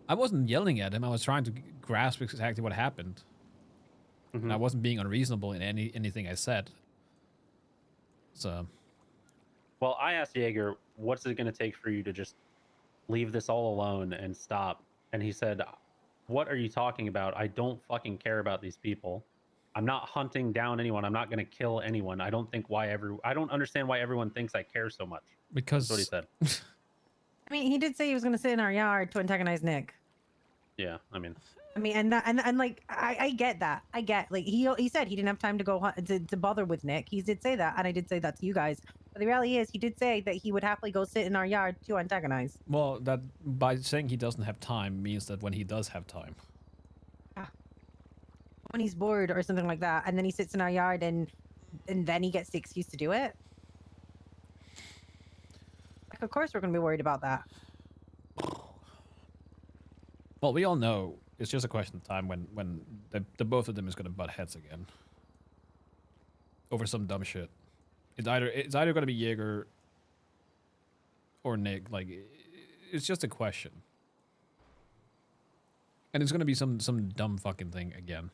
I wasn't yelling at him. I was trying to grasp exactly what happened. And I wasn't being unreasonable in anything I said. So, Well, I asked Jaeger, what's it going to take for you to just leave this all alone and stop? And he said, what are you talking about? I don't fucking care about these people. I'm not hunting down anyone. I'm not going to kill anyone. I don't understand why everyone thinks I care so much. That's what he because said. I mean, he did say he was going to sit in our yard to antagonize Nick. Yeah, I mean, and like I get that. I get like he said he didn't have time to go to bother with Nick. He did say that, and I did say that to you guys. But the reality is, he did say that he would happily go sit in our yard to antagonize. well, that by saying he doesn't have time means that when he does have time, When he's bored or something like that, and then he sits in our yard, and then he gets the excuse to do it. Like, of course, we're going to be worried about that. well, we all know it's just a question of time when the both of them is going to butt heads again over some dumb shit. It's either going to be Jaeger or Nick. Like, it's just a question, and it's going to be some dumb fucking thing again.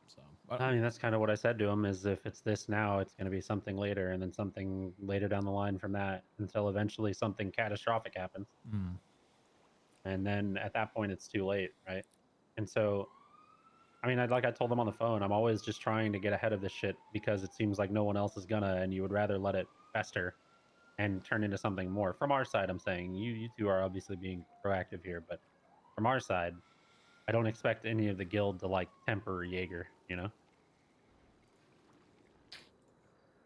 So, I mean, that's kind of what I said to him, is if it's this now, it's going to be something later, and then something later down the line from that, until eventually something catastrophic happens. And then at that point, it's too late, right? And so, I mean, like I told him on the phone, I'm always just trying to get ahead of this shit because it seems like no one else is gonna, and you would rather let it fester and turn into something more. From our side, I'm saying, you two are obviously being proactive here, but from our side, I don't expect any of the guild to like temper Jaeger, you know?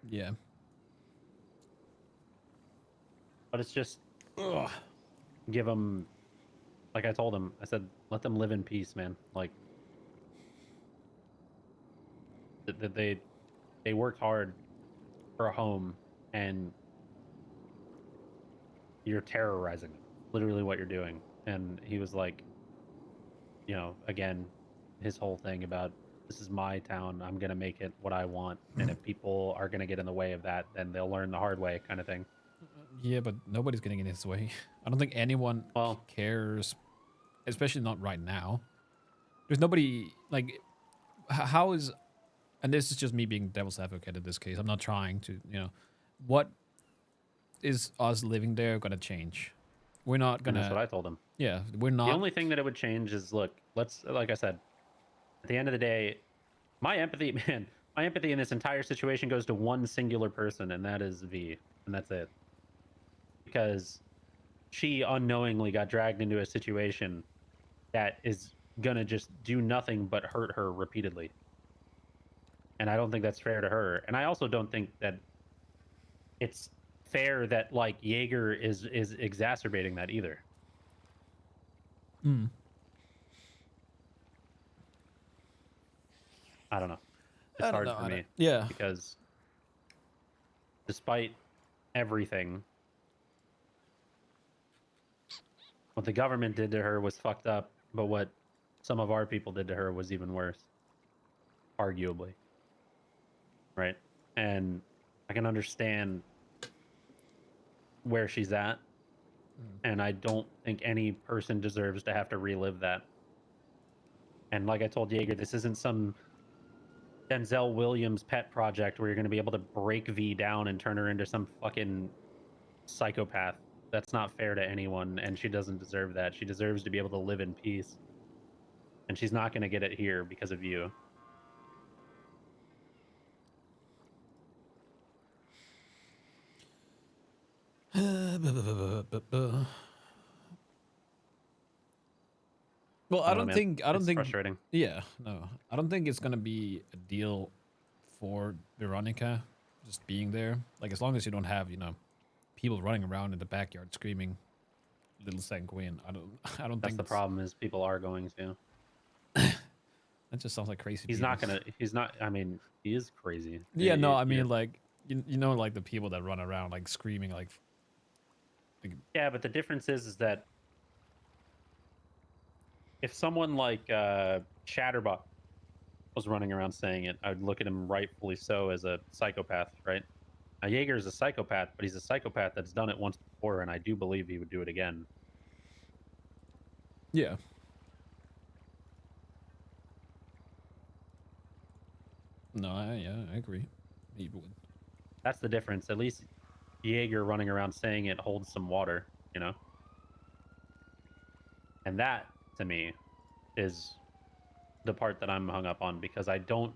yeah. But it's just, give them, like I told him, I said, let them live in peace, man. Like, they worked hard for a home, and you're terrorizing them. Literally what you're doing. And he was like, you know, again, his whole thing about, this is my town, I'm gonna make it what I want, and if people are gonna get in the way of that, then they'll learn the hard way, kind of thing. Yeah, but nobody's getting in his way. I don't think anyone Well, cares, especially not right now. There's nobody, like, how is, and this is just me being devil's advocate in this case. I'm not trying to, what is us living there gonna change? We're not and that's gonna, what I told him. yeah, we're The not. only thing that it would change is, look, let's, like I said, at the end of the day, my empathy, man, my empathy in this entire situation goes to one singular person, and that is V, and that's it. Because she unknowingly got dragged into a situation that is gonna just do nothing but hurt her repeatedly. And I don't think that's fair to her. And I also don't think that it's fair that like Jaeger is exacerbating that either. I don't know. It's I don't hard know. for me. Yeah. Because despite everything, what the government did to her was fucked up, but what some of our people did to her was even worse, arguably. Right? And I can understand where she's at, and I don't think any person deserves to have to relive that. And like I told Jaeger, this isn't some Denzel Williams pet project where you're going to be able to break V down and turn her into some fucking psychopath. That's not fair to anyone, and she doesn't deserve that. She deserves to be able to live in peace. And she's not going to get it here because of you. Well, I don't know, man. I don't It's think, frustrating. yeah, no, I don't think it's gonna be a deal for Veronica just being there. Like, as long as you don't have, people running around in the backyard screaming "Little Sanguine," I don't That's think the problem, is people are going to. that just sounds like crazy He's people. not going to, he's not, I mean, he is crazy. Yeah, no, I mean, like, like the people that run around like screaming like Yeah, but the difference is that if someone like Chatterbot was running around saying it, I would look at him, rightfully so, as a psychopath, right? Jaeger is a psychopath, but he's a psychopath that's done it once before, and I do believe he would do it again. Yeah. No, I agree. He would. That's the difference. At least Jaeger running around saying it holds some water, you know? And that, to me, is the part that I'm hung up on, because I don't...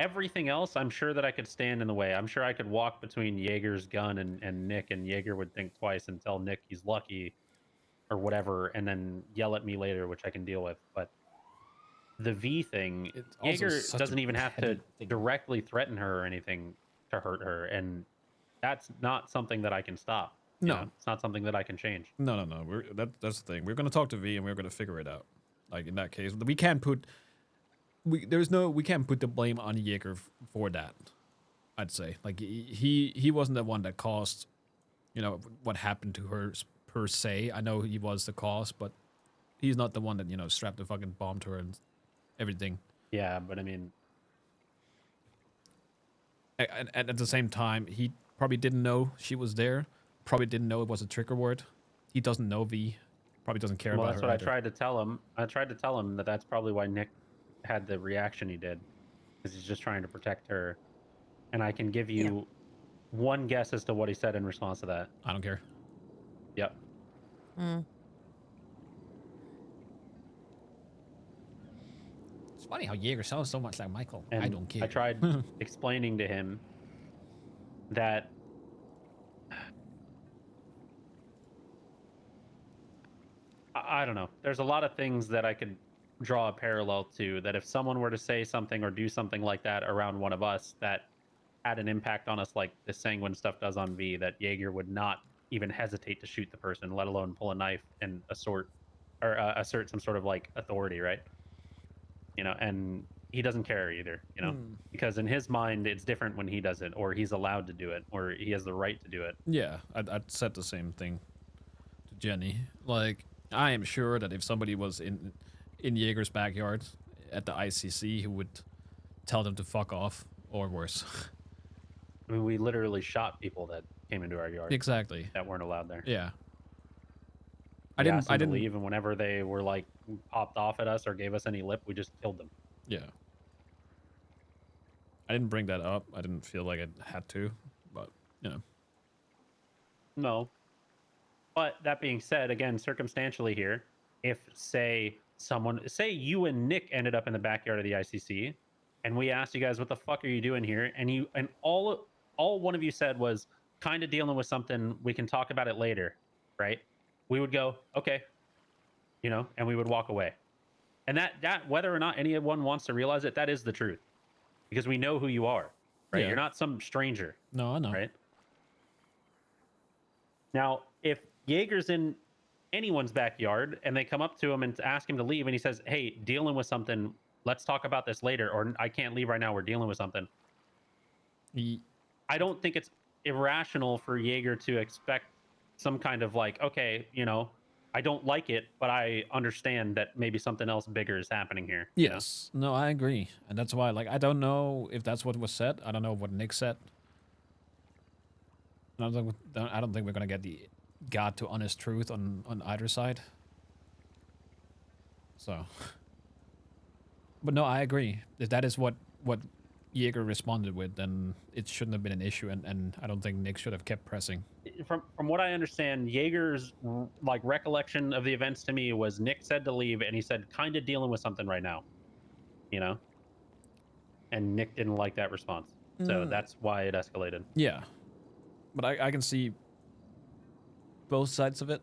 Everything else, I'm sure that I could stand in the way. I'm sure I could walk between Jaeger's gun and Nick, and Jaeger would think twice and tell Nick he's lucky or whatever, and then yell at me later, which I can deal with. But the V thing, It's also Jaeger such a doesn't even have to petty thing. directly threaten her or anything to hurt her, and that's not something that I can stop. You No. know? It's not something that I can change. No. That's the thing. We're gonna talk to V and we're gonna figure it out. Like in that case, we can't put we can't put the blame on Jaeger for that. I'd say like he wasn't the one that caused, what happened to her per se. I know he was the cause, but he's not the one that strapped the fucking bomb to her and everything. Yeah, but I mean, And at the same time, he probably didn't know she was there. Probably didn't know it was a trigger word. He doesn't know V. Probably doesn't care well, about that's her. what I either. tried to tell him. I tried to tell him that that's probably why Nick had the reaction he did, because he's just trying to protect her. And I can give you one guess as to what he said in response to that. I don't care. Yep. Mm. It's funny how Jaeger sounds so much like Michael. And I don't care. I tried explaining to him that I don't know. There's a lot of things that I could draw a parallel to, that if someone were to say something or do something like that around one of us that had an impact on us like the Sanguine stuff does on V, that Jaeger would not even hesitate to shoot the person, let alone pull a knife and assert some sort of like authority, right? And he doesn't care either, because in his mind it's different when he does it, or he's allowed to do it, or he has the right to do it. Yeah, I'd said the same thing to Jenny. Like, I am sure that if somebody was in Jaeger's backyard at the ICC, he would tell them to fuck off or worse. I mean, we literally shot people that came into our yard Exactly. that weren't allowed there. Yeah. We asked them to leave, and whenever they were like popped off at us or gave us any lip, we just killed them. Yeah. I didn't bring that up. I didn't feel like I had to, but No. But that being said, again, circumstantially here, if say you and Nick ended up in the backyard of the ICC, and we asked you guys, what the fuck are you doing here? And all one of you said was kind of dealing with something. We can talk about it later, right? We would go, okay, and we would walk away. And that whether or not anyone wants to realize it, that is the truth, because we know who you are, right? Yeah. You're not some stranger. No, I know. Right? Now, if Jaeger's in anyone's backyard and they come up to him and ask him to leave, and he says, hey, dealing with something, let's talk about this later, or I can't leave right now, we're dealing with something. I don't think it's irrational for Jaeger to expect some kind of like, okay, I don't like it, but I understand that maybe something else bigger is happening here. Yes. No, I agree. And that's why, like, I don't know if that's what was said. I don't know what Nick said. I don't think we're going to get the God to honest truth on either side. So. But no, I agree. If that is what Jaeger responded with, then it shouldn't have been an issue, and I don't think Nick should have kept pressing. From what I understand, Jaeger's like recollection of the events to me was Nick said to leave, and he said kind of dealing with something right now, and Nick didn't like that response, so that's why it escalated. Yeah, but I can see both sides of it.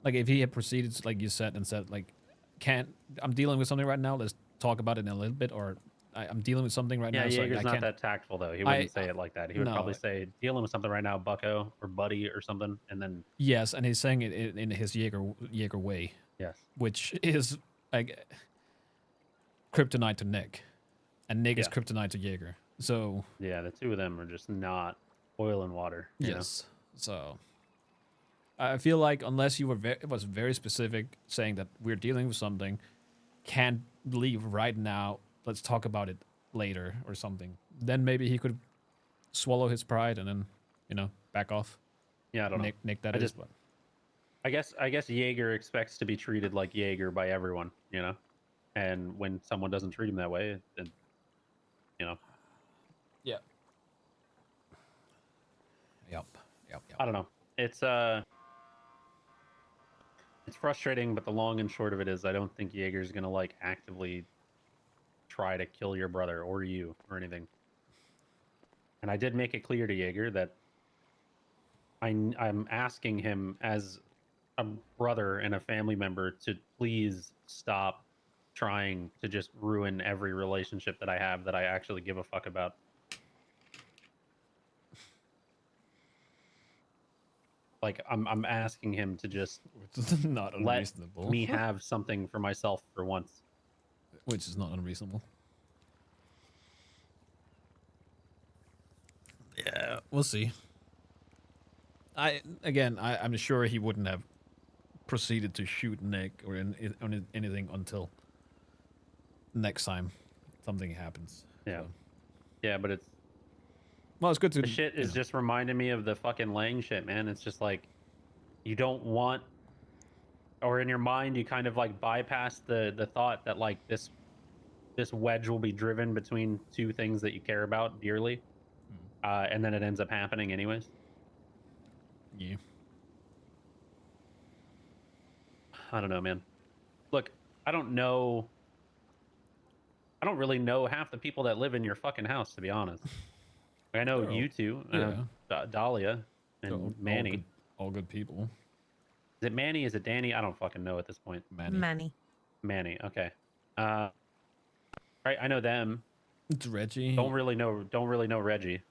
Like if he had proceeded, like you said, and said like, I'm dealing with something right now, let's talk about it in a little bit, or I'm dealing with something right now. Yeah, Jaeger's so not that tactful though. He wouldn't say it like that. He would no. probably say dealing with something right now, bucko or buddy or something, and then yes, and he's saying it in his Jaeger way. Yes, which is like kryptonite to Nick, and Nick is Yeah. kryptonite to Jaeger. So yeah, the two of them are just not oil and water. yes, so I feel like unless you was very specific, saying that we're dealing with something, can't leave right now. Let's talk about it later or something. Then maybe he could swallow his pride and then, back off. Yeah, I don't know. Nick that I is, just- but I guess Jaeger expects to be treated like Jaeger by everyone, and when someone doesn't treat him that way, then yeah. Yep. I don't know. It's frustrating, but the long and short of it is I don't think Jaeger's gonna like actively try to kill your brother or you or anything. And I did make it clear to Jaeger that I'm asking him as a brother and a family member to please stop trying to just ruin every relationship that I have that I actually give a fuck about. Like I'm asking him to just Which is not let unreasonable. me have something for myself for once. Which is not unreasonable. Yeah, we'll see. I'm sure he wouldn't have proceeded to shoot Nick or anything until next time something happens. Yeah. So. Yeah, but it's Good to. the shit is just reminding me of the fucking Lang shit, man. It's just like you don't want, or in your mind you kind of like bypass the thought that like this wedge will be driven between two things that you care about dearly, and then it ends up happening anyways. Yeah. I don't know, man. Look, I don't really know half the people that live in your fucking house, to be honest. I know you two, Dahlia and Manny. All good people. Is it Manny? Is it Danny? I don't fucking know at this point. Manny. Okay. Right. I know them. It's Reggie. Don't really know Reggie.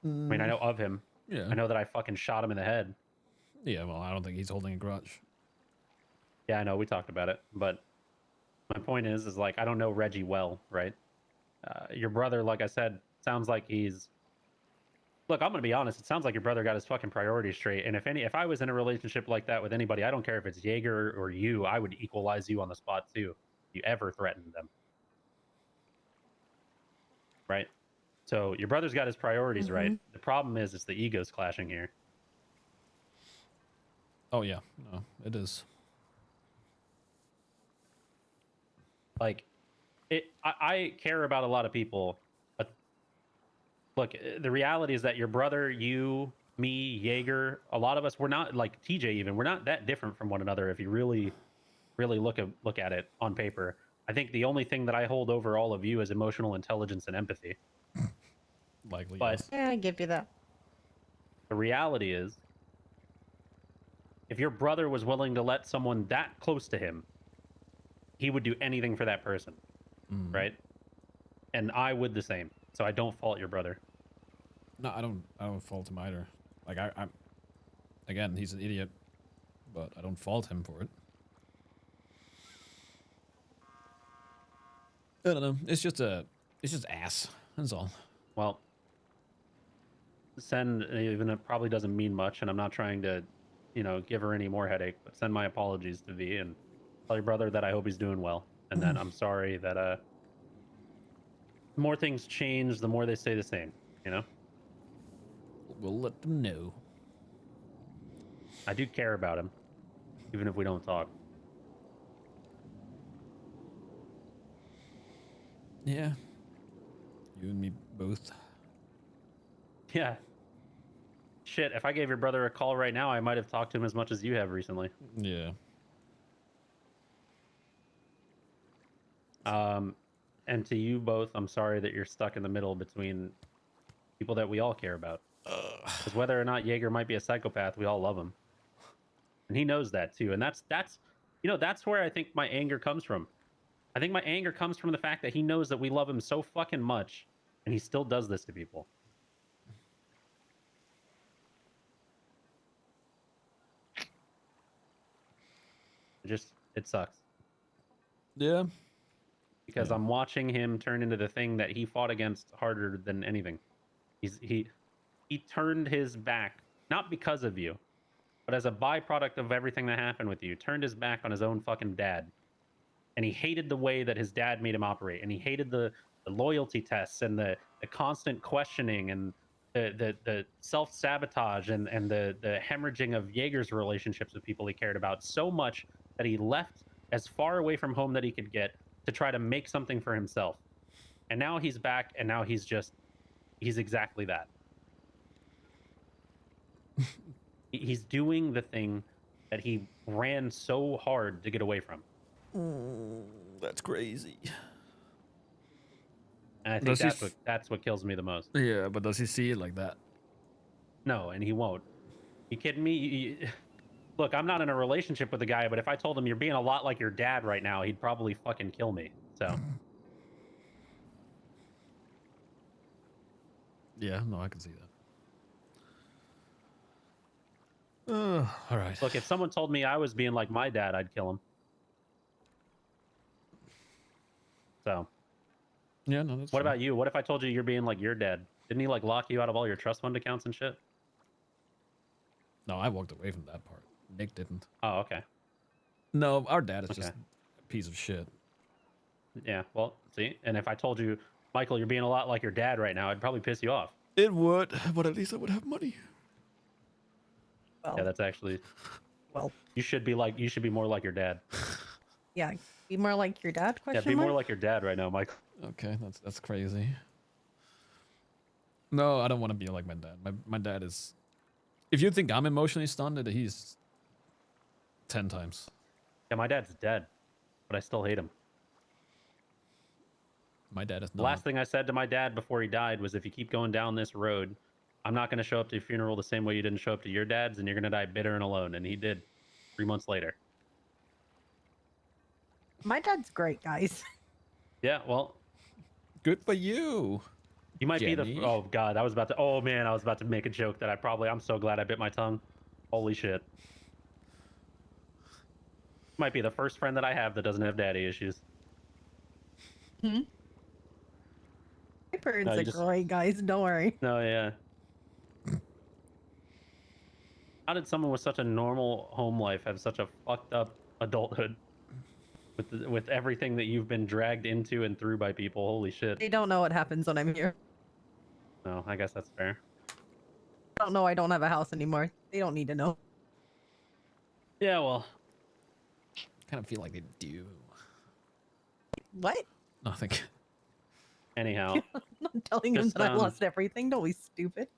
I mean, I know of him. Yeah. I know that I fucking shot him in the head. Yeah. Well, I don't think he's holding a grudge. Yeah, I know. We talked about it, but my point is like I don't know Reggie well, right? Your brother, like I said, sounds like he's. Look, I'm gonna be honest. It sounds like your brother got his fucking priorities straight. And if I was in a relationship like that with anybody, I don't care if it's Jaeger or you, I would equalize you on the spot too. If you ever threatened them, right? So your brother's got his priorities right. The problem is, it's the egos clashing here. Oh yeah, no, it is. Like, I care about a lot of people, but look, the reality is that your brother, you, me, Jaeger, a lot of us, we're not like TJ even. We're not that different from one another if you really look at it on paper. I think the only thing that I hold over all of you is emotional intelligence and empathy. Likely, but yes. Yeah, I give you that. The reality is, if your brother was willing to let someone that close to him, he would do anything for that person, right? And I would the same. So I don't fault your brother. No, I don't fault him either. Like I'm again, he's an idiot, but I don't fault him for it. I don't know. It's just ass. That's all. Well, send, even it probably doesn't mean much, and I'm not trying to, give her any more headache, but send my apologies to V and tell your brother that I hope he's doing well, and that I'm sorry that the more things change, the more they stay the same, We'll let them know. I do care about him, even if we don't talk. Yeah. You and me both. Yeah. Shit, if I gave your brother a call right now, I might have talked to him as much as you have recently. Yeah. And to you both, I'm sorry that you're stuck in the middle between people that we all care about. Because whether or not Jaeger might be a psychopath, we all love him. And he knows that too. And that's where I think my anger comes from. I think my anger comes from the fact that he knows that we love him so fucking much, and he still does this to people. It sucks. Yeah. Because I'm watching him turn into the thing that he fought against harder than anything. He turned his back, not because of you, but as a byproduct of everything that happened with you, turned his back on his own fucking dad. And he hated the way that his dad made him operate, and he hated the loyalty tests and the constant questioning and the self-sabotage and the hemorrhaging of Jaeger's relationships with people he cared about so much that he left as far away from home that he could get to try to make something for himself. And now he's back, and now he's exactly that. He's doing the thing that he ran so hard to get away from. That's crazy. And I think that's what kills me the most. Yeah, but does he see it like that? No, and he won't. You kidding me? Look, I'm not in a relationship with the guy, but if I told him you're being a lot like your dad right now, he'd probably fucking kill me. So. Yeah, no, I can see that. All right. Look, if someone told me I was being like my dad, I'd kill him. So. Yeah, no, that's What true. about you? What if I told you you're being like your dad? Didn't he like lock you out of all your trust fund accounts and shit? No, I walked away from that part. Nick didn't. Oh, okay. No, our dad is just a piece of shit. Yeah, well, see? And if I told you, Michael, you're being a lot like your dad right now, I'd probably piss you off. It would, but at least I would have money. Well, Yeah, that's actually... well, You should be more like your dad. yeah. Be more like your dad? Yeah, be more like your dad right now, Michael. Okay, that's crazy. No, I don't want to be like my dad. My dad is... If you think I'm emotionally stunned, he's 10 times. Yeah, my dad's dead, but I still hate him. My dad is not. The last thing I said to my dad before he died was, if you keep going down this road, I'm not going to show up to your funeral the same way you didn't show up to your dad's, and you're going to die bitter and alone. And he did 3 months later. My dad's great, guys. Yeah, well, Good for you. you might be Jenny. the... Oh, God, I was about to make a joke that I'm so glad I bit my tongue. Holy shit. Might be the first friend that I have that doesn't have daddy issues. My parents No, you are just- great, guys. Don't worry. No, yeah. How did someone with such a normal home life have such a fucked up adulthood? With everything that you've been dragged into and through by people. Holy shit. They don't know what happens when I'm here. No, I guess that's fair. They don't know I don't have a house anymore. They don't need to know. Yeah, well, Kind of feel like they do. What? Nothing. anyhow, I'm not telling him Just, that I lost everything. Don't be stupid.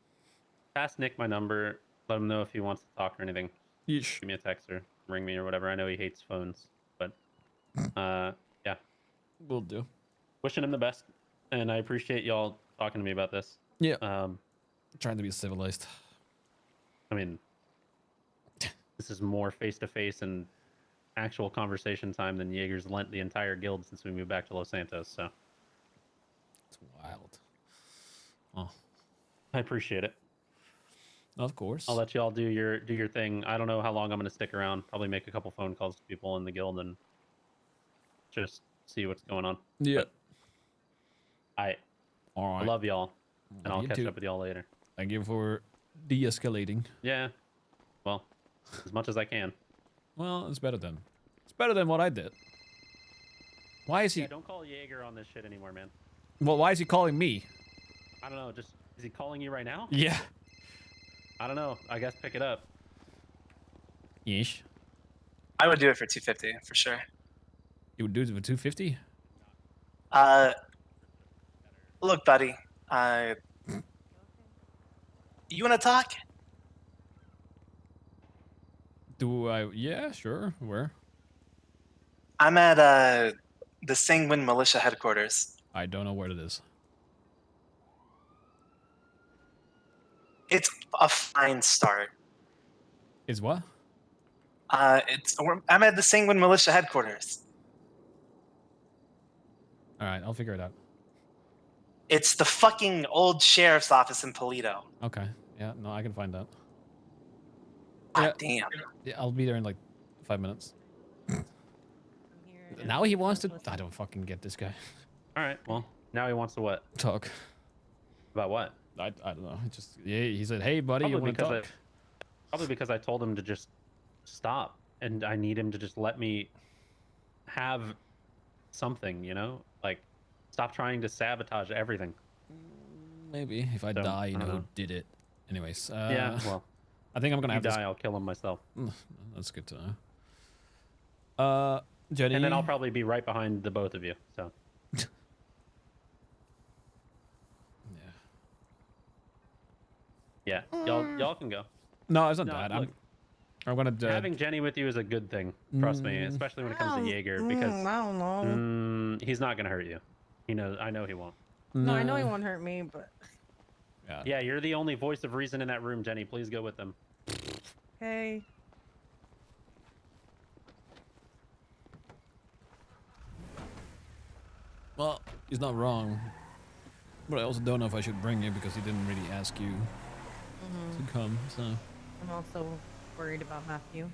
pass Nick my number. Let him know if he wants to talk or anything. Yeesh. Give me a text or ring me or whatever. I know he hates phones, but yeah. Will do. Wishing him the best, and I appreciate y'all talking to me about this. Yeah. Trying to be civilized. I mean, this is more face-to-face and actual conversation time than Jaeger's lent the entire guild since we moved back to Los Santos, so It's wild. Oh, I appreciate it. of course. I'll let y'all do your thing. I don't know how long I'm going to stick around. Probably make a couple phone calls to people in the guild and just see what's going on. Yeah. I All right. love y'all, and Love I'll you catch too. up with y'all later. Thank you for de-escalating. Yeah, well, as much as I can. Well, it's better than what I did. Why is he? Yeah, don't call Jaeger on this shit anymore, man. Well, why is he calling me? I don't know. Just is he calling you right now? Yeah. I don't know. I guess pick it up. Yeesh. I would do it for 250 for sure. You would do it for 250? Look, buddy. You want to talk? Do I? Yeah, sure. Where? I'm at the Sanguine Militia headquarters. I don't know where it is. It's a fine start. Is what? I'm at the Sanguine Militia headquarters. All right, I'll figure it out. It's the fucking old sheriff's office in Toledo. Okay. Yeah, no, I can find out. God damn. Yeah, I'll be there in like 5 minutes. Now he wants to. I don't fucking get this guy. All right. Well, now he wants to what? Talk. About what? I don't know. He said, "Hey, buddy, you want to talk?" Probably because I told him to just stop, and I need him to just let me have something, you know? Like, Stop trying to sabotage everything. Maybe if I So, die, you I know don't who know. did it. Anyways, Yeah, well, I think I'm gonna you have this. die, I'll kill him myself. That's good to know. Jenny. And then I'll probably be right behind the both of you. So yeah. yeah, y'all can go. No, it's not No, that. look, I'm gonna. having Jenny with you is a good thing. Trust me, especially when it comes to Jaeger, because I don't know. he's not gonna hurt you. He knows. I know he won't. No, I know he won't hurt me, but Yeah. Yeah, you're the only voice of reason in that room, Jenny. Please go with them. okay. Well, he's not wrong. But I also don't know if I should bring you because he didn't really ask you to come. So I'm also worried about Matthew.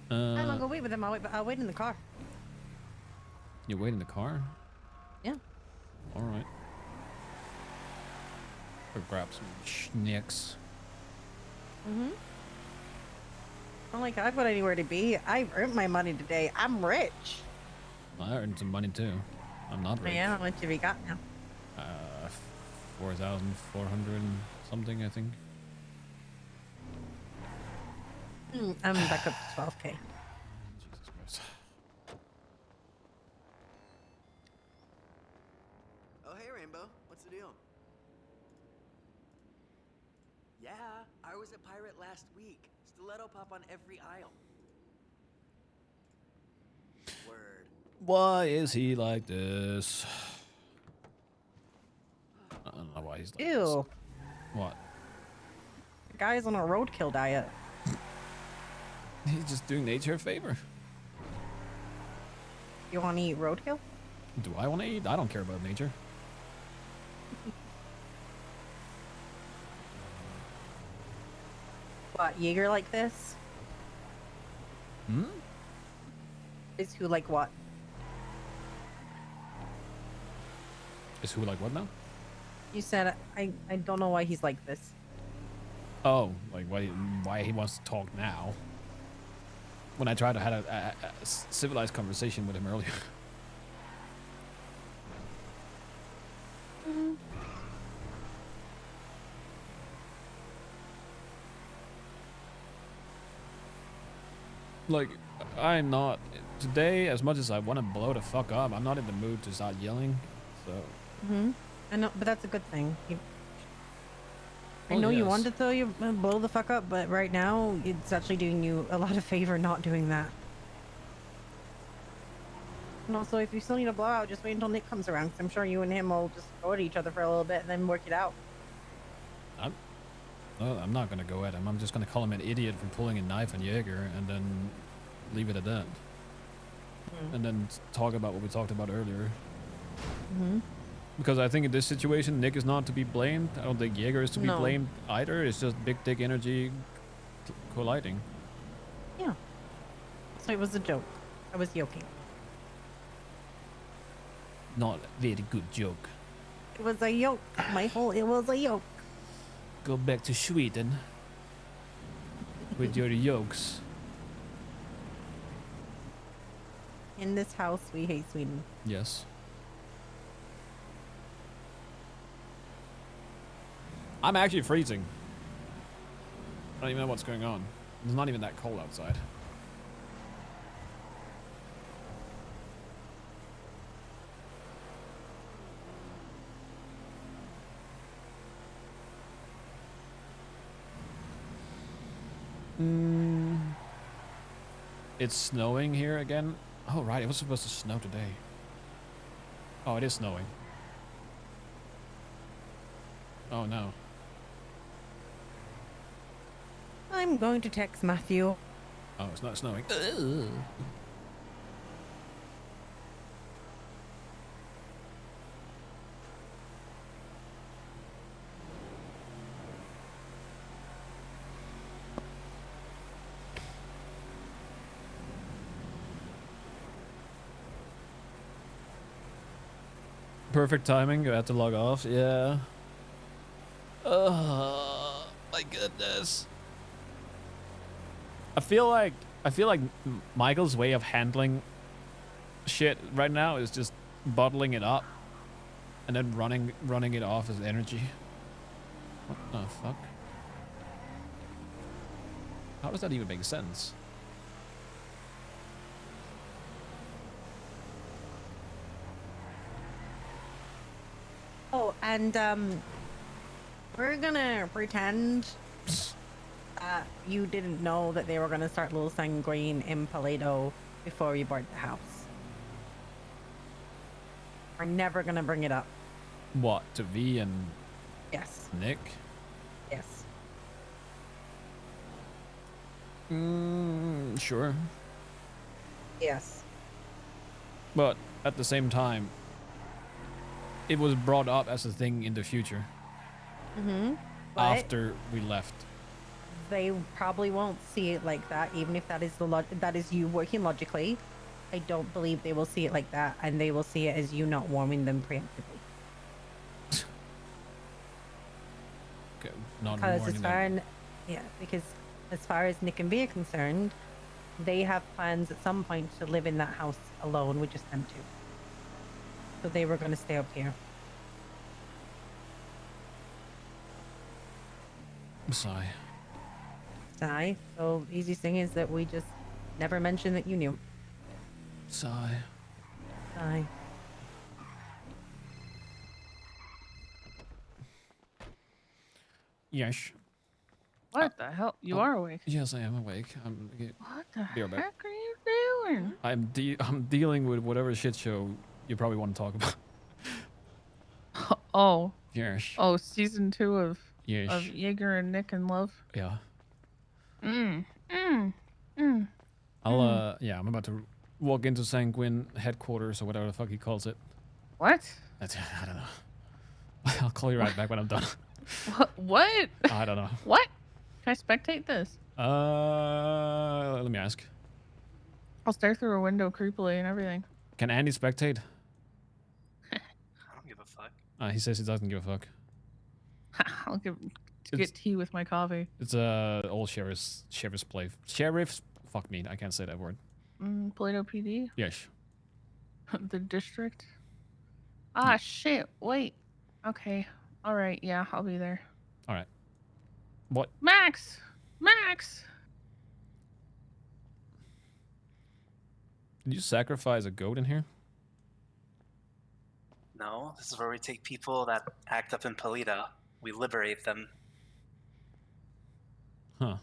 I'm gonna go wait with him. I'll wait in the car. You wait in the car? Yeah. All right. Or grab some schnicks. I'm like, I've got anywhere to be. I earned my money today. I'm rich. I earned some money too. I'm not rich. Yeah, how much have you got now? 4,400 and something, I think. I'm back up to 12K. Jesus Christ. Oh, hey, Rainbow. What's the deal? Yeah, I was a pirate last week. Stiletto pop on every aisle. Word. Why is he like this? I don't know why he's like this. Ew. What? The guy's on a roadkill diet. He's just doing nature a favor. You want to eat roadkill? Do I want to eat? I don't care about nature. What, Jaeger like this? Hmm? Is who like what? Is who like what now? You said I don't know why he's like this. Oh, like why he wants to talk now? When I tried to have a civilized conversation with him earlier. Like, I'm not today. As much as I want to blow the fuck up, I'm not in the mood to start yelling. So. I know, but that's a good thing. I Oh, know you yes. wanted to throw you blow the fuck up, but right now it's actually doing you a lot of favor not doing that. And also, if you still need a blowout, just wait until Nick comes around. Cause I'm sure you and him will just go at each other for a little bit and then work it out. I'm not gonna go at him. I'm just gonna call him an idiot for pulling a knife on Jaeger and then leave it at that. And then talk about what we talked about earlier. Because I think in this situation, Nick is not to be blamed. I don't think Jaeger is to be No. blamed either. It's just big dick energy colliding. Yeah. So it was a joke. I was joking. Not a very good joke. It was a yoke, Michael. It was a yoke. Go back to Sweden with your yokes. In this house, we hate Sweden. Yes. I'm actually freezing. I don't even know what's going on. It's not even that cold outside. It's snowing here again. Oh, right. It was supposed to snow today. Oh, it is snowing. Oh, no. I'm going to text Matthew. Oh, it's not snowing. Ugh. Perfect timing. I had to log off. Yeah. Oh my goodness. I feel like Michael's way of handling shit right now is just bottling it up and then running it off as energy. What the fuck? How does that even make sense? Oh, and we're gonna pretend that you didn't know that they were gonna start Little Sanguine in Paleto before we bought the house. We're never gonna bring it up. What, to V and Yes. Nick? Yes. Sure. Yes. But at the same time, it was brought up as a thing in the future Mm-hmm. But after we left. they probably won't see it like that, even if that is that is you working logically. I don't believe they will see it like that, and they will see it as you not warming them preemptively. Okay, not Because warning as them. because as far as Nick and V are concerned, they have plans at some point to live in that house alone with just them two. So they were going to stay up here. Sigh. Sigh. So the easiest thing is that we just never mention that you knew. Sigh. Sigh. Yes. What the hell? You are awake. Yes, I am awake. What the Be right back. heck are you doing? I'm dealing with whatever shit show you probably want to talk about. Oh. Yes. Oh, season 2 of Yes. Jaeger and Nick in Love. Yeah. Mm. Yeah, I'm about to walk into Sanguine headquarters or whatever the fuck he calls it. What? I don't know. I'll call you right back when I'm done. What? I don't know. What? Can I spectate this? Let me ask. I'll stare through a window creepily and everything. Can Andy spectate? I don't give a fuck. He says he doesn't give a fuck. I'll get It's- tea with my coffee. It's old sheriff's play. Sheriff's? Fuck me, I can't say that word. Plato PD? Yes. The district? Ah, shit. Wait. Okay. All right. Yeah, I'll be there. All right. What? Max! Max! Did you sacrifice a goat in here? No, this is where we take people that act up in Polito. We liberate them. Huh.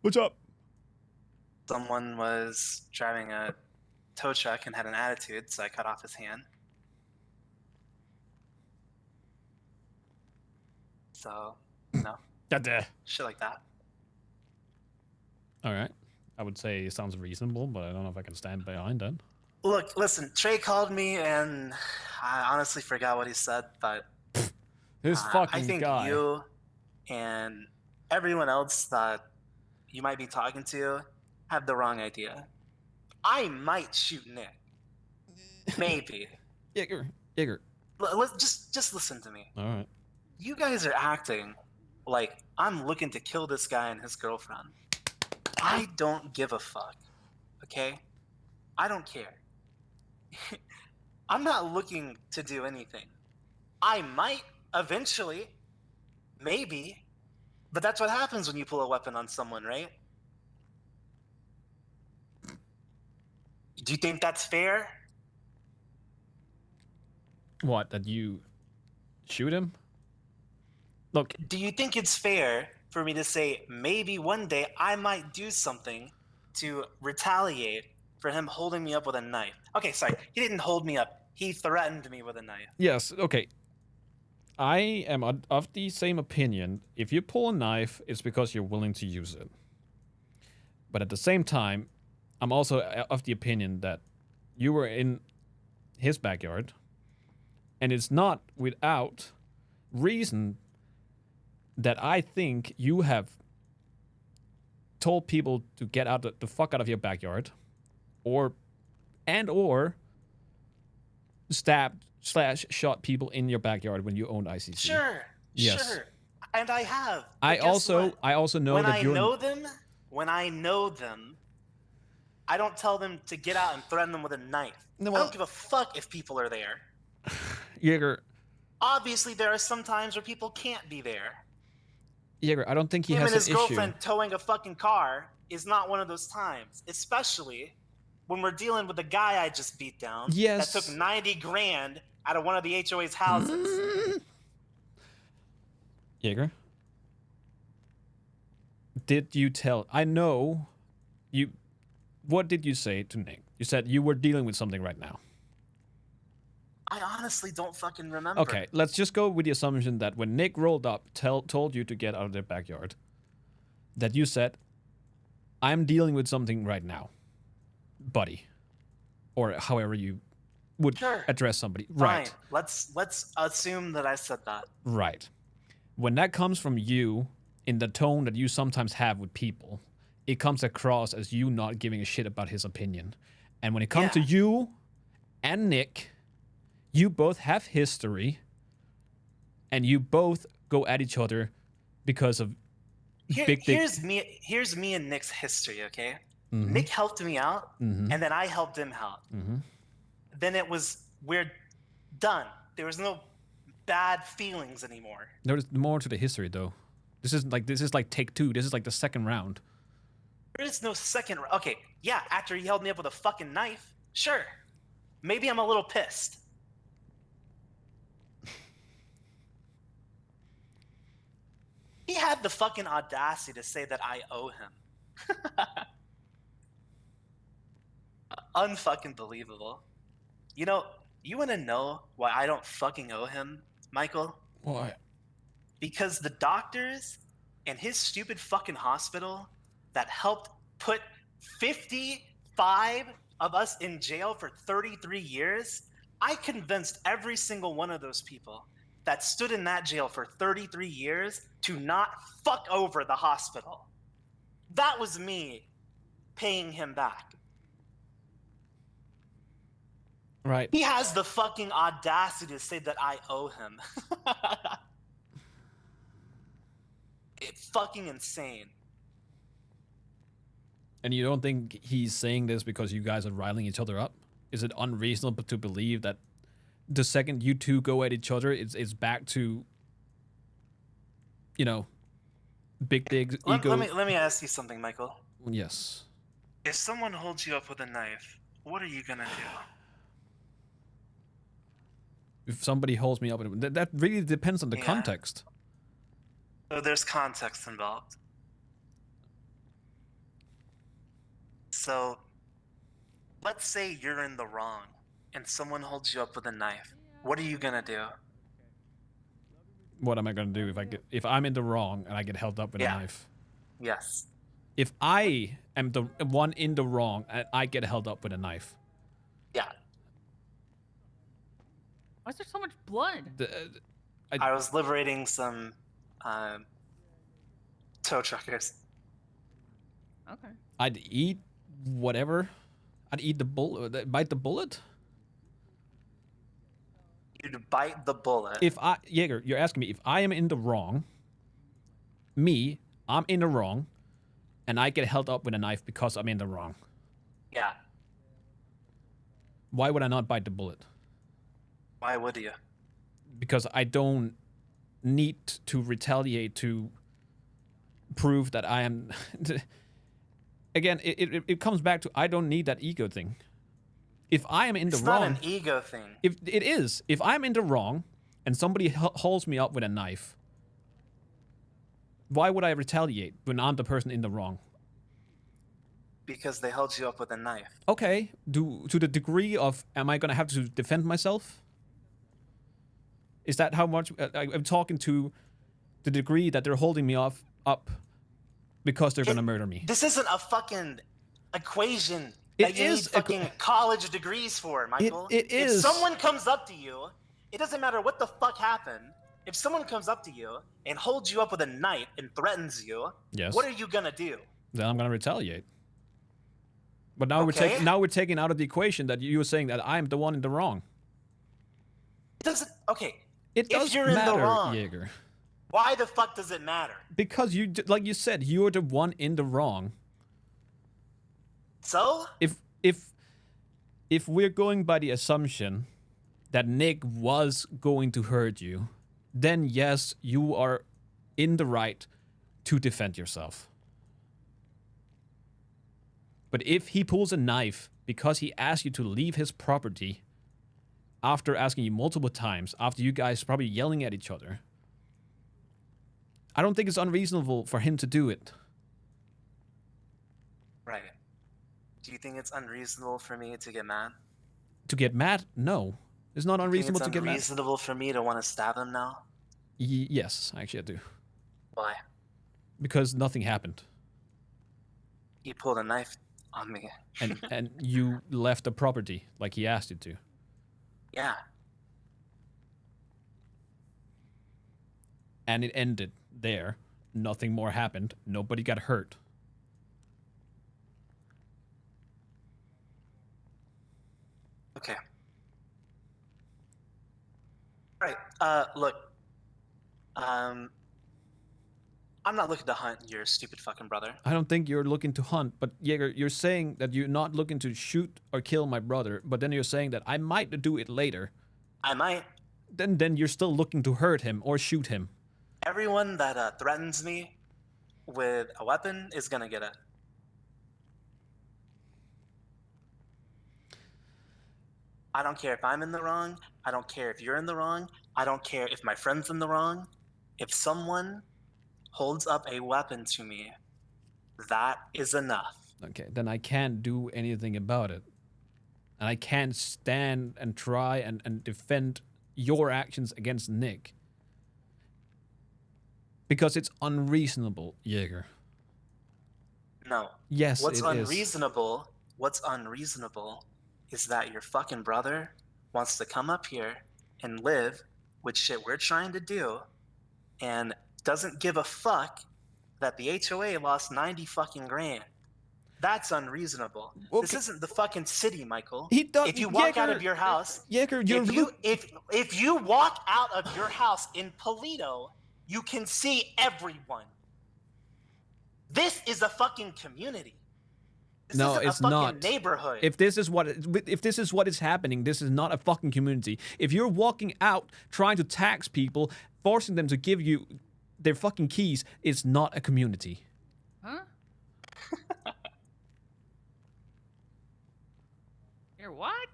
What's up? Someone was driving a tow truck and had an attitude, so I cut off his hand. So, shit like that. All right. I would say it sounds reasonable, but I don't know if I can stand behind that. Look, listen, Trey called me and I honestly forgot what he said, but This fucking I think guy. you and everyone else that you might be talking to have the wrong idea. I might shoot Nick. Maybe. Igor. Let's just listen to me. All right. You guys are acting like I'm looking to kill this guy and his girlfriend. I don't give a fuck. Okay? I don't care. I'm not looking to do anything. I might eventually, maybe, but that's what happens when you pull a weapon on someone, right? Do you think that's fair? What, that you shoot him? Look, Do you think it's fair for me to say maybe one day I might do something to retaliate for him holding me up with a knife? Okay, sorry. He didn't hold me up. He threatened me with a knife. yes, okay. I am of the same opinion. If you pull a knife, it's because you're willing to use it. But at the same time, I'm also of the opinion that you were in his backyard, and it's not without reason that I think you have told people to get out the fuck out of your backyard, or stabbed / shot people in your backyard when you owned ICC. Sure. Yes. Sure. And I have. But I guess also what? I also know when that I you're know them, I don't tell them to get out and threaten them with a knife. No, I well- don't give a fuck if people are there. Jaeger, Obviously, there are some times where people can't be there. I don't think he Him has and his an issue. girlfriend towing a fucking car is not one of those times, especially when we're dealing with the guy I just beat down Yes. that took 90 grand out of one of the HOA's houses. Jaeger, did you tell? I know you. What did you say to Nick? You said you were dealing with something right now. I honestly don't fucking remember. Okay, let's just go with the assumption that when Nick rolled up, told you to get out of their backyard, that you said, "I'm dealing with something right now, buddy," or however you would Sure. address somebody. Fine. Right. Let's assume that I said that. Right. When that comes from you in the tone that you sometimes have with people, it comes across as you not giving a shit about his opinion. And when it comes to Yeah. you and Nick, you both have history and you both go at each other because of big dick. Here's me and Nick's history, okay? Mhm. Nick helped me out, Mhm. and then I helped him out. Mhm. Then we're done. There was no bad feelings anymore. There's more to the history though. This is like take two. This is like the second round. There is no second. Okay, yeah. After he held me up with a fucking knife, sure. Maybe I'm a little pissed. He had the fucking audacity to say that I owe him. Unfucking believable. You know, you want to know why I don't fucking owe him, Michael? Why? Because the doctors and his stupid fucking hospital that helped put 55 of us in jail for 33 years, I convinced every single one of those people that stood in that jail for 33 years to not fuck over the hospital. That was me paying him back. Right. He has the fucking audacity to say that I owe him. It's fucking insane. And you don't think he's saying this because you guys are riling each other up? Is it unreasonable to believe that the second you two go at each other, it's back to, you know, big dick ego? Let me ask you something, Michael. Yes. If someone holds you up with a knife, what are you gonna do? If somebody holds me up, that really depends on the Yeah. context. So there's context involved. So, let's say you're in the wrong and someone holds you up with a knife. What are you gonna do? What am I gonna do if I'm in the wrong and I get held up with a Yeah. knife? Yes. If I am the one in the wrong and I get held up with a knife, Yeah. Why is there so much blood? I was liberating some tow truckers. Okay. I'd eat whatever. I'd eat the bullet, bite the bullet. You'd bite the bullet. If Jaeger, you're asking me if I am in the wrong. I'm in the wrong, and I get held up with a knife because I'm in the wrong. Yeah. Why would I not bite the bullet? Why would you? Because I don't need to retaliate to prove that I am. Again, it comes back to I don't need that ego thing. If I am in the It's wrong, not an ego thing. if I'm in the wrong and somebody holds me up with a knife, why would I retaliate when I'm the person in the wrong? Because they held you up with a knife. Okay, to the degree of am I gonna have to defend myself? Is that how much I'm talking to the degree that they're holding me up because they're gonna murder me? This isn't a fucking equation It that you is need fucking college degrees for, Michael. it is. If someone comes up to you, it doesn't matter what the fuck happened. If someone comes up to you and holds you up with a knife and threatens you, Yes. what are you gonna do? Then I'm gonna retaliate. But now Okay. we're taking out of the equation that you were saying that I'm the one in the wrong. It doesn't. Okay. It If does you're in the matter, wrong. Jaeger. Why the fuck does it matter? Because like you said, you're the one in the wrong. So? If we're going by the assumption that Nick was going to hurt you, then yes, you are in the right to defend yourself. But if he pulls a knife because he asked you to leave his property after asking you multiple times, after you guys probably yelling at each other, I don't think it's unreasonable for him to do it. Right. Do you think it's unreasonable for me to get mad? To get mad? No. It's not unreasonable to get mad. It's unreasonable for me to want to stab him now? Yes, actually I do. Why? Because nothing happened. He pulled a knife on me. And you left the property like he asked you to. Yeah. And it ended there. Nothing more happened. Nobody got hurt. Okay. All right. Look. I'm not looking to hunt your stupid fucking brother. I don't think you're looking to hunt, but Jaeger, you're saying that you're not looking to shoot or kill my brother, but then you're saying that I might do it later. I might. Then you're still looking to hurt him or shoot him. Everyone that threatens me with a weapon is gonna get it. I don't care if I'm in the wrong. I don't care if you're in the wrong. I don't care if my friend's in the wrong. If someone holds up a weapon to me, that is enough. Okay, then I can't do anything about it. And I can't stand and try and defend your actions against Nick. Because it's unreasonable, Jaeger. No. Yes, What's it is. What's unreasonable is that your fucking brother wants to come up here and live with shit we're trying to do and doesn't give a fuck that the HOA lost 90 fucking grand. That's unreasonable. Okay. This isn't the fucking city, Michael. If you walk out of your house, if you walk out of your house in Polito, you can see everyone. This is a fucking community. This No, isn't it's a fucking not. neighborhood. If this is what is happening, this is not a fucking community. If you're walking out trying to tax people, forcing them to give you their fucking keys, it's not a community. Huh? You're what?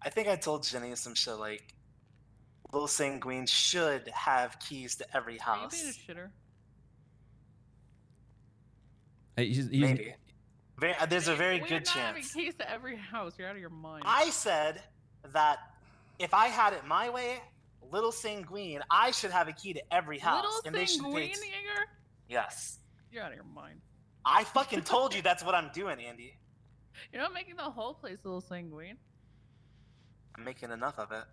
I think I told Jenny some shit like, Lil Sanguine should have keys to every Are you house. being a shitter? Maybe. There's a very We're good not having chance. keys to every house. You're out of your mind. I said that if I had it my way, Little Sanguine, I should have a key to every house. Little and they should Sanguine, take... Jaeger? Yes. You're out of your mind. I fucking told you that's what I'm doing, Andy. You're not making the whole place a little sanguine. I'm making enough of it.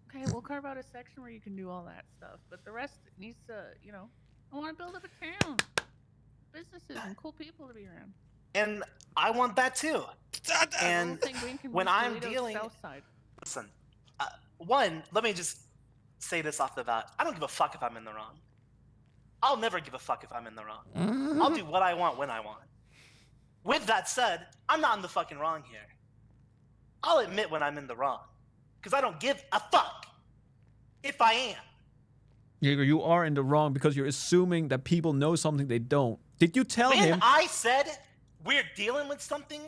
Okay, we'll carve out a section where you can do all that stuff, but the rest needs to, I want to build up a town, businesses, and cool people to be around. And I want that too. And Little Sanguine can when move I'm Toledo's dealing... South Side. Listen, one, let me just say this off the bat. I don't give a fuck if I'm in the wrong. I'll never give a fuck if I'm in the wrong. I'll do what I want when I want. With that said, I'm not in the fucking wrong here. I'll admit when I'm in the wrong. Because I don't give a fuck if I am. Jaeger, you are in the wrong because you're assuming that people know something they don't. Did you tell him? When I said we're dealing with something,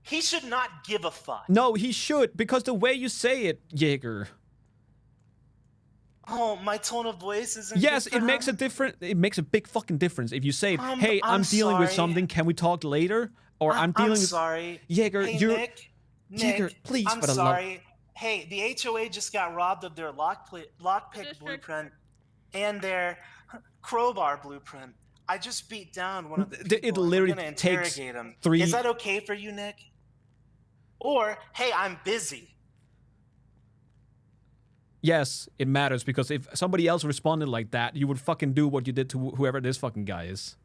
he should not give a fuck. No, he should, because the way you say it, Jaeger. Oh, my tone of voice isn't Yes, good for it makes a him? difference. It makes a big fucking difference if you say, "Hey, I'm dealing with sorry. something. Can we talk later?" Or I'm dealing with. sorry. Jaeger, Hey, you're. Nick, Jaeger, please, I'm for the love. sorry. Hey, the HOA just got robbed of their lockpick District. blueprint and their crowbar blueprint. I just beat down one of the people. It literally We're gonna takes interrogate him. 3. Is that okay for you, Nick? Or, hey, I'm busy. Yes, it matters because if somebody else responded like that, you would fucking do what you did to whoever this fucking guy is.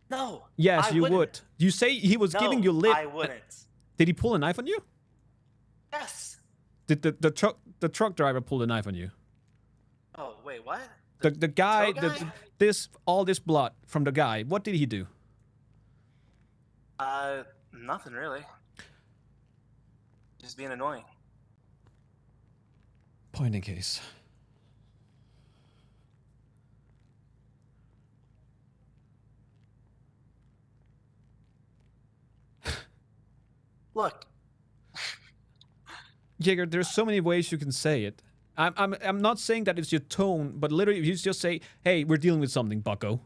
No. Yes, I you wouldn't. would. You say he was No, giving you lip. I wouldn't. Did he pull a knife on you? Yes. Did the truck driver pull a knife on you? Oh, wait, what? The guy, tow guy? all this blood from the guy. What did he do? Nothing really. Just being annoying. Point in case. Look, Jaeger, there's so many ways you can say it. I'm not saying that it's your tone, but literally if you just say, hey, we're dealing with something, bucko.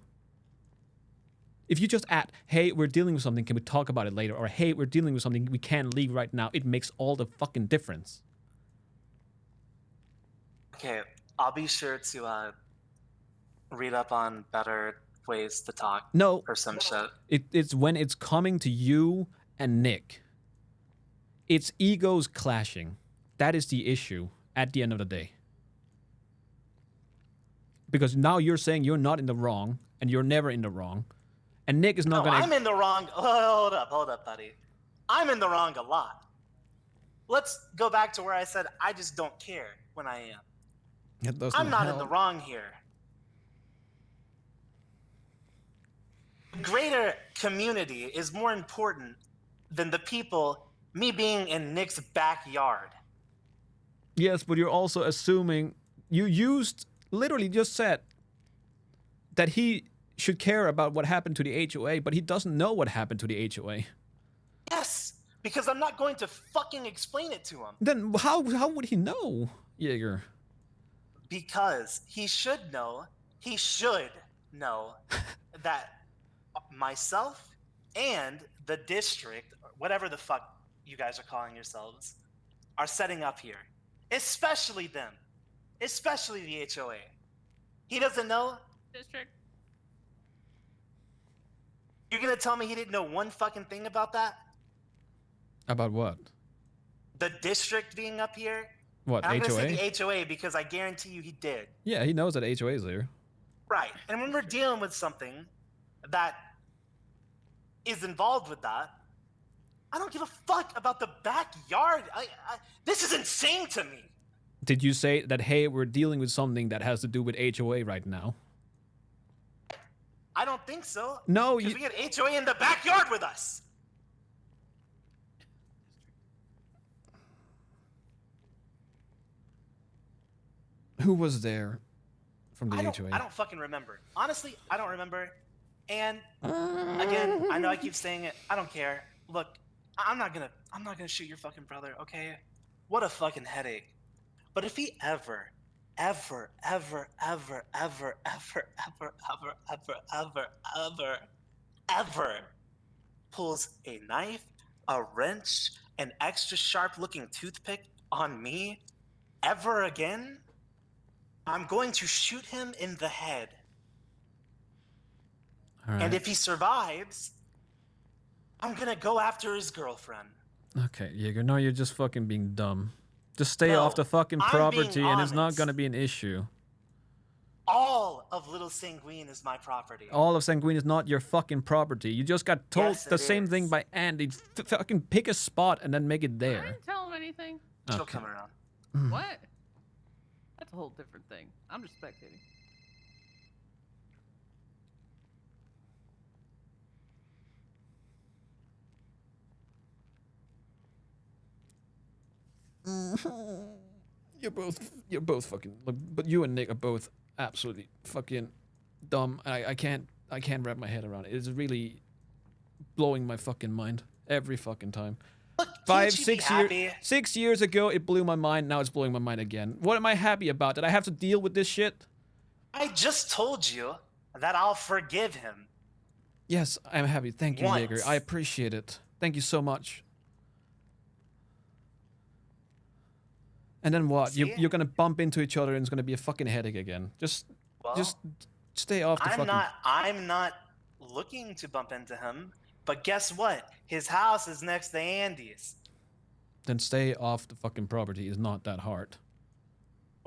If you just add, hey, we're dealing with something, can we talk about it later? Or hey, we're dealing with something, we can't leave right now. It makes all the fucking difference. okay, I'll be sure to read up on better ways to talk No, or some shit. it's when it's coming to you and Nick. It's egos clashing. That is the issue at the end of the day. Because now you're saying you're not in the wrong, and you're never in the wrong. And Nick is not No, gonna... I'm in the wrong. Hold up, buddy. I'm in the wrong a lot. Let's go back to where I said I just don't care when I am. It doesn't I'm not in help. the wrong here. The greater community is more important than the people, me being in Nick's backyard. Yes, but you're also assuming... You literally just said that he should care about what happened to the HOA, but he doesn't know what happened to the HOA. Yes, because I'm not going to fucking explain it to him. Then how would he know, Jaeger? Because he should know that myself and the district, or whatever the fuck you guys are calling yourselves, are setting up here. Especially them. Especially the HOA. He doesn't know? District. You're gonna tell me he didn't know one fucking thing about that? About what? The district being up here? What, And I'm HOA? gonna say the HOA because I guarantee you he did. Yeah, he knows that HOA is there. Right. And when we're dealing with something that is involved with that, I don't give a fuck about the backyard. This is insane to me. Did you say that, hey, we're dealing with something that has to do with HOA right now? I don't think so. No, because we had HOA in the backyard with us. Who was there from the HOA? I don't fucking remember. Honestly, I don't remember. And again, I know I keep saying it. I don't care. Look, I'm not gonna shoot your fucking brother, okay? What a fucking headache. But if he ever pulls a knife, a wrench, an extra sharp looking toothpick on me ever again, I'm going to shoot him in the head. All right. And if he survives, I'm gonna go after his girlfriend. Okay, Jaeger, no, you're just fucking being dumb. Just stay No, off the fucking I'm property being and it's not honest. gonna be an issue. All of Little Sanguine is my property. All of Sanguine is not your fucking property. You just got told Yes, the it same thing is. by Andy. Fucking pick a spot and then make it I there. didn't tell him anything. She'll Okay. come around. What? That's a whole different thing. I'm just spectating. You're both fucking, but you and Nick are both absolutely fucking dumb. I can't wrap my head around it. It's really blowing my fucking mind every fucking time. Look, 5, can't you be 6 years, happy? 6 years ago, it blew my mind. Now it's blowing my mind again. What am I happy about? That I have to deal with this shit? I just told you that I'll forgive him. Yes, I'm happy. Thank you, Jaeger. Once. I appreciate it. Thank you so much. And then what? See? You're gonna bump into each other and it's gonna be a fucking headache again. Just Well, stay off the fucking... I'm not looking to bump into him, but guess what? His house is next to Andy's. Then stay off the fucking property. It's not that hard.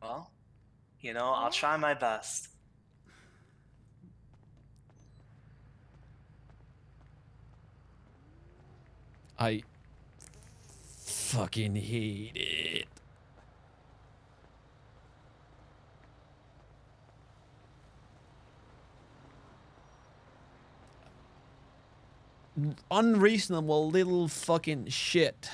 Well, you know, I'll try my best. I fucking hate it. unreasonable little fucking shit.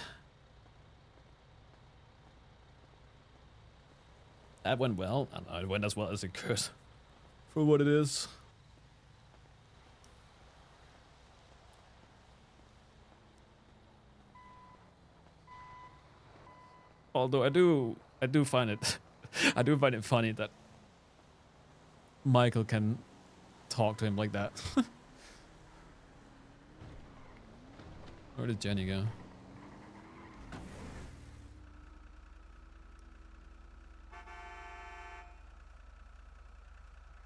That went well. I don't know, it went as well as it could. For what it is. Although I do find it I do find it funny that Michael can talk to him like that. Where did Jenny go?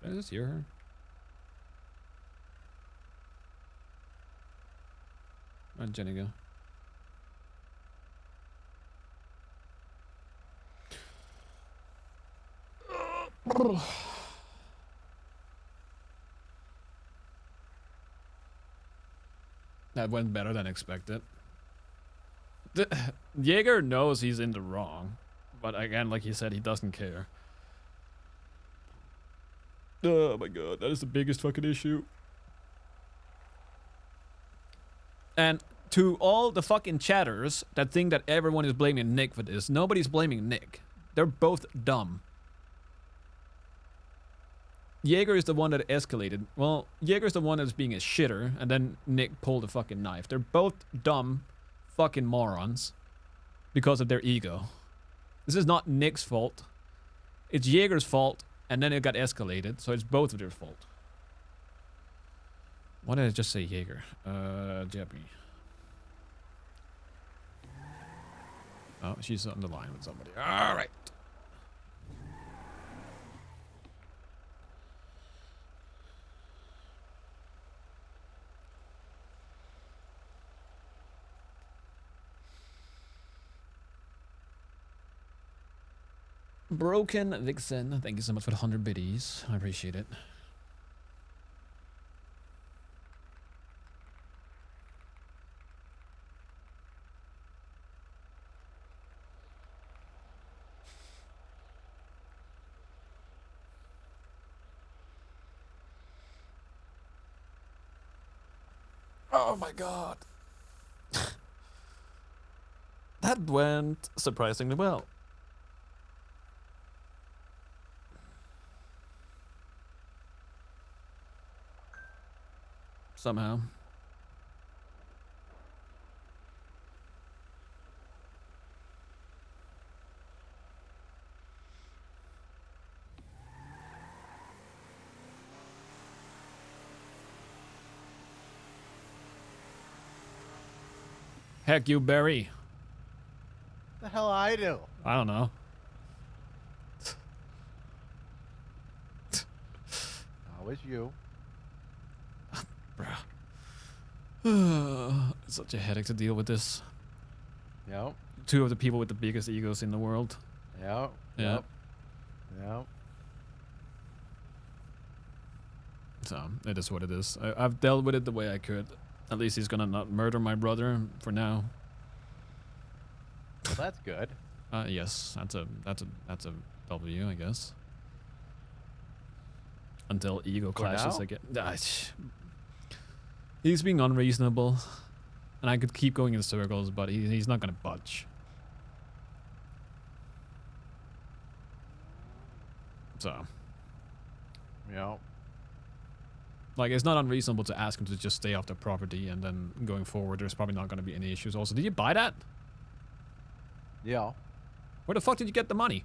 Did I just hear her? Where'd Jenny go? That went better than expected. Jaeger knows he's in the wrong, but again, like he said, he doesn't care. Oh my god, that is the biggest fucking issue. And to all the fucking chatters that think that everyone is blaming Nick for this, nobody's blaming Nick. They're both dumb. Jaeger is the one that escalated. Well, Jaeger's the one that's being a shitter, and then Nick pulled the fucking knife. They're both dumb fucking morons because of their ego. This is not Nick's fault. It's Jaeger's fault, and then it got escalated, so it's both of their fault. Why did I just say Jaeger? Jebby. Oh, she's on the line with somebody. All right. Broken Vixen, thank you so much for the 100 biddies. I appreciate it. Oh my god. That went surprisingly well. Somehow. Heck you, Barry. The hell I do? I don't know. How is you? It's such a headache to deal with this. Yep. Two of the people with the biggest egos in the world. Yep. Yeah. Yep. Yep. So, it is what it is. I've dealt with it the way I could. At least he's gonna not murder my brother for now. Well, that's good. Yes, that's a W, I guess. Until ego clashes now? again. He's being unreasonable, and I could keep going in circles, but he's not gonna budge. So, Yep. like, it's not unreasonable to ask him to just stay off the property, and then going forward, there's probably not gonna be any issues. Also, did you buy that? Yeah. Where the fuck did you get the money?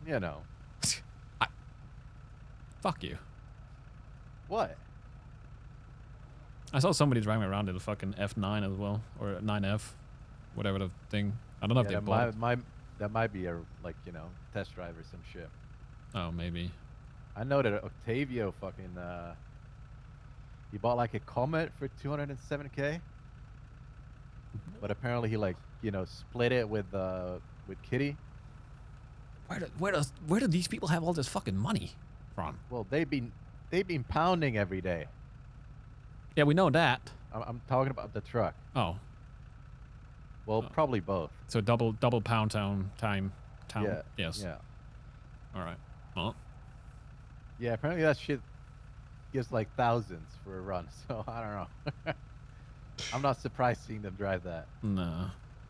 You know. Fuck you. What? I saw somebody driving around in a fucking F9 as well, or 9F, whatever the thing. I don't know if they that bought it. that might be a, like, you know, test drive or some shit. Oh, maybe. I know that Octavio fucking he bought like a Comet for 207K. But apparently he, like, you know, split it with Kitty. Where do these people have all this fucking money from? Well, they've been pounding every day. Yeah, we know that. I'm talking about the truck. Oh, Well, probably both. so double pound town. Yeah. Yes. Yeah. All right. Well, Yeah. Apparently that shit gives like thousands for a run. So I don't know. I'm not surprised seeing them drive that. No.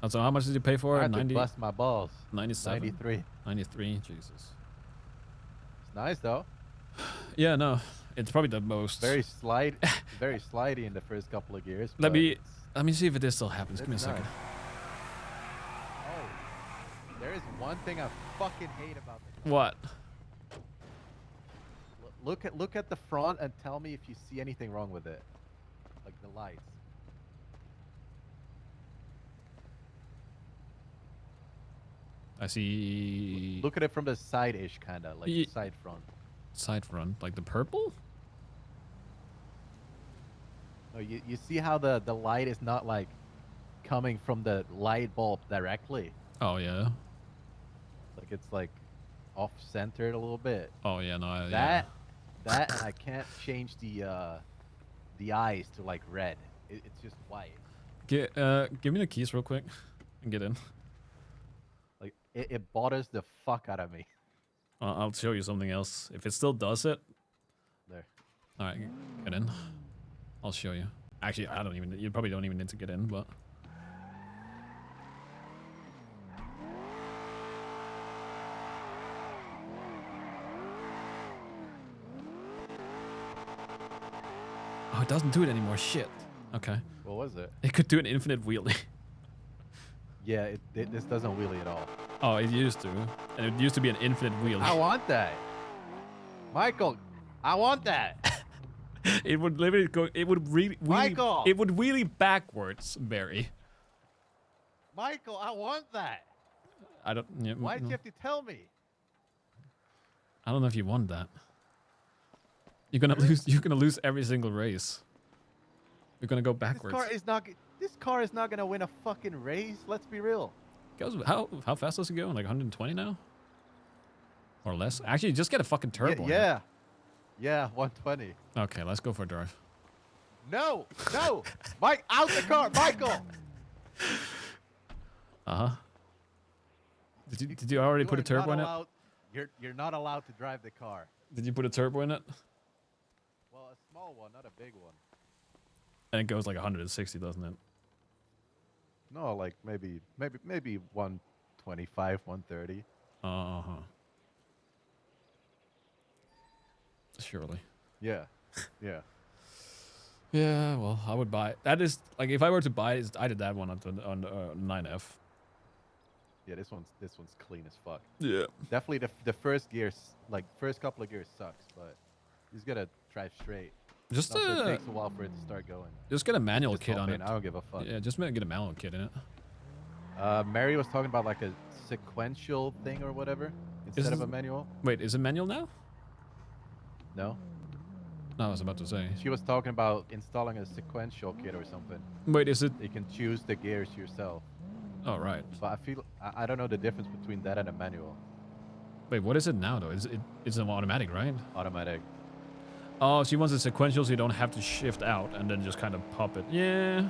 So how much did you pay for I it? had to 90, bust my balls. 97? 93. 93? Jesus. It's nice though. Yeah, no. It's probably the most... Very slidey in the first couple of gears. Let but me it's- see if this still happens. Give me a it's second. nice. Oh, there is one thing I fucking hate about the car. What? Look at the front and tell me if you see anything wrong with it, like the lights. I see... Look at it from the side-ish, kind of like Ye- the side front. Side front. Like the purple? No, you see how the light is not like coming from the light bulb directly. Oh, yeah. Like it's like off-centered a little bit. Oh, yeah, no. That and I can't change the eyes to like red. It's just white. Give me the keys real quick and get in. Like it bothers the fuck out of me. I'll show you something else. If it still does it, There. all right, get in. I'll show you. Actually, I don't even. You probably don't even need to get in, but. Oh, it doesn't do it anymore. Shit. Okay. What was it? It could do an infinite wheelie. Yeah, this doesn't wheelie at all. Oh, it used to, and it used to be an infinite wheelie. I want that, Michael. I want that. It would literally go. It would really. Michael! It would wheelie backwards, Barry. Michael, I want that. I don't. Yeah, Why did you have to tell me? I don't know if you want that. You're gonna lose. You're gonna lose every single race. You're gonna go backwards. This car is not gonna win a fucking race. Let's be real. Goes how fast does it go? Like 120 now, or less? Actually, just get a fucking turbo. in it. Yeah, 120. Okay, let's go for a drive. No, Mike, out the car, Michael. Uh huh. Did you already put a turbo in it? You're not allowed to drive the car. Did you put a turbo in it? Well, a small one, not a big one. And it goes like 160, doesn't it? No, like maybe 125, 130. Uh huh. Surely. Yeah, yeah. Yeah. Well, I would buy. That is like if I were to buy it, I did that one on 9F. Yeah, this one's clean as fuck. Yeah. Definitely the first gears, like first couple of gears sucks, but you just gotta drive straight. Just Also, it takes a while for it to start going. just get a manual Just kit hop on in, it. I don't give a fuck. Yeah, just get a manual kit in it. Mary was talking about like a sequential thing or whatever instead of a manual. Wait, is it manual now? No, No, I was about to say. she was talking about installing a sequential kit or something. Wait, is it? You can choose the gears yourself. Oh, right. But I don't know the difference between that and a manual. Wait, what is it now though? It's an automatic, right? Automatic. Oh, she wants a sequential so you don't have to shift out and then just kind of pop it. Yeah.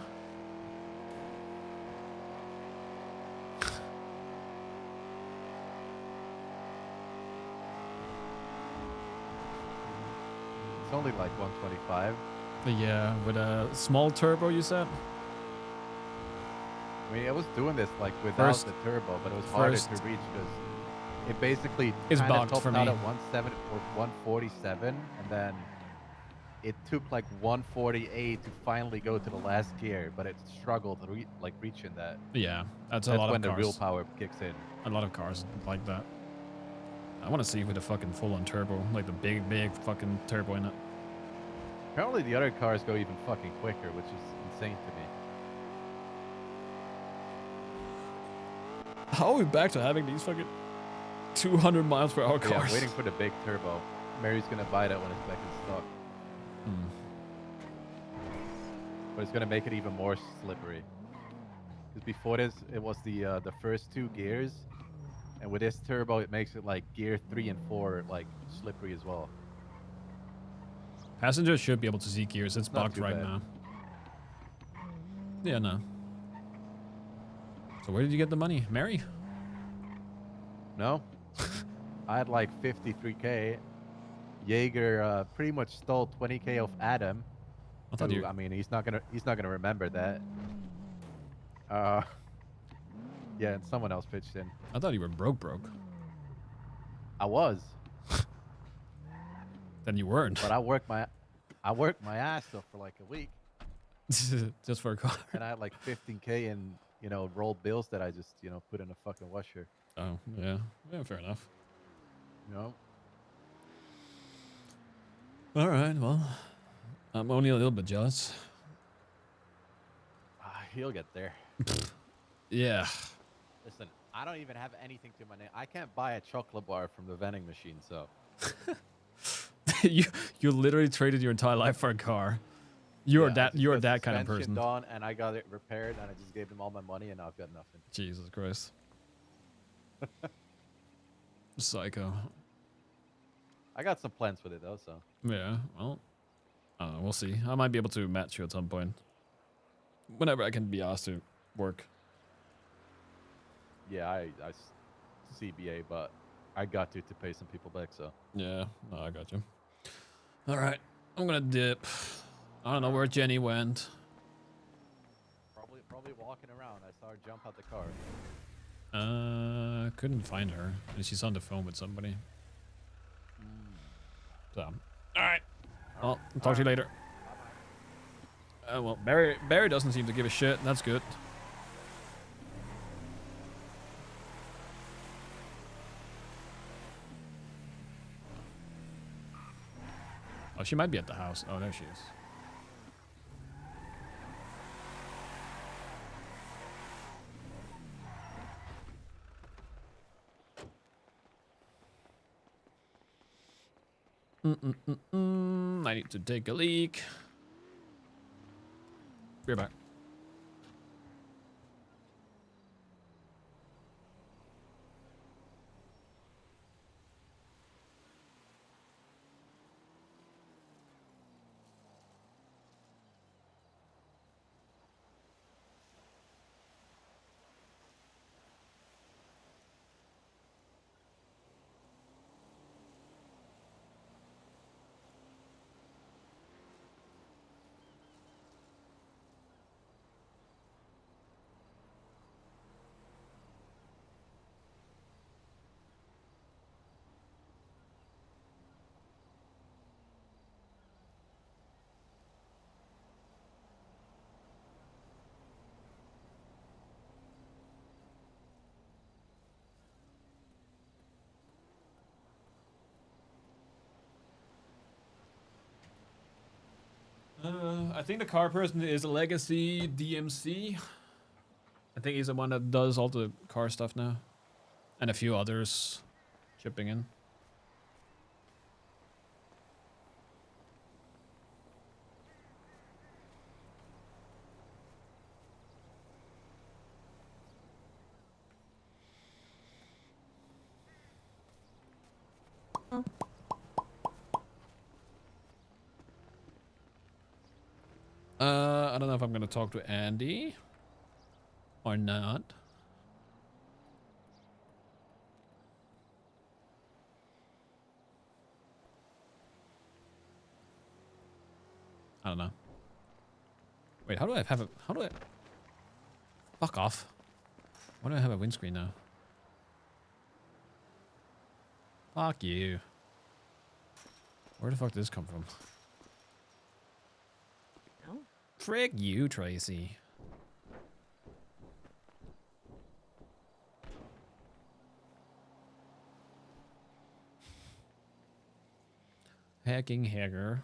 It's only like 125. But yeah, with a small turbo, you said? I mean, I was doing this like without First- the turbo, but it was harder first- to reach because it basically It's kinda bogged topped for out me. at 170 or 147, and then it took like 148 to finally go to the last gear, but it struggled reaching that. Yeah, that's a That's lot when of the real cars. power kicks in. A lot of cars like that. I want to see with a fucking full-on turbo, like the big fucking turbo in it. Apparently, the other cars go even fucking quicker, which is insane to me. How are we back to having these fucking 200 miles per hour But yeah, cars? I'm waiting for the big turbo. Mary's gonna buy that when it's back in stock, Hmm. but it's gonna make it even more slippery. Because before this, it was the first two gears, and with this turbo, it makes it like gear 3 and 4 like slippery as well. Passengers should be able to see gears. It's Not bugged too right bad. now. Yeah, no. So where did you get the money? Mary? No, I had like 53K. Jaeger pretty much stole 20K off Adam. I thought Who, you. I mean, he's not gonna remember that. Uh, yeah, and someone else pitched in. I thought you were broke. I was, Then you weren't. but I worked my ass off for like a week, Just for a car. and I had like 15K in rolled bills that I just put in a fucking washer. Oh yeah, yeah, fair enough. You know. All right, well, I'm only a little bit jealous. He'll get there. Yeah. Listen, I don't even have anything to my name. I can't buy a chocolate bar from the vending machine, so. you literally traded your entire life for a car. You're Yeah, that kind of person. Done, and I got it repaired, and I just gave them all my money, and now I've got nothing. Jesus Christ. Psycho. I got some plans with it though, so. Yeah, well, I don't know, we'll see. I might be able to match you at some point. Whenever I can be asked to work. Yeah, I CBA, but I got to pay some people back, so. Yeah, no, I got you. All right, I'm gonna dip. I don't know where Jenny went. Probably walking around. I saw her jump out the car. Couldn't find her. And she's on the phone with somebody. So, all right. Well, I'll talk to you later. Well, Barry doesn't seem to give a shit. That's good. Oh, she might be at the house. Oh, there she is. I need to take a leak. Be right back. I think the car person is a legacy DMC. I think he's the one that does all the car stuff now. And a few others chipping in. I don't know if I'm gonna talk to Andy or not. I don't know. Wait, how do I have a... How do I... Fuck off. Why do I have a windscreen now? Fuck you. Where the fuck did this come from? No. Frick you, Tracy. Hacking hacker.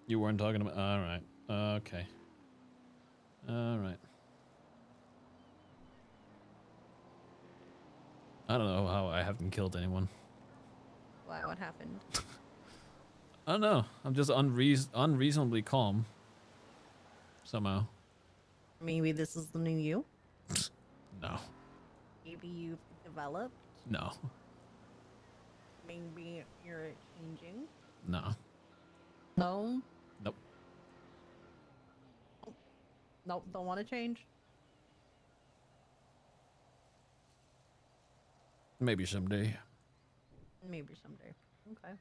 You weren't talking about... Alright. Okay. Alright. I don't know how I haven't killed anyone. Why? What happened? I don't know. I'm just unreasonably calm. Somehow. Maybe this is the new you. No. Maybe you've developed. No. Maybe you're changing. No. No. Nope. Nope, don't want to change. Maybe someday. Maybe someday. Okay.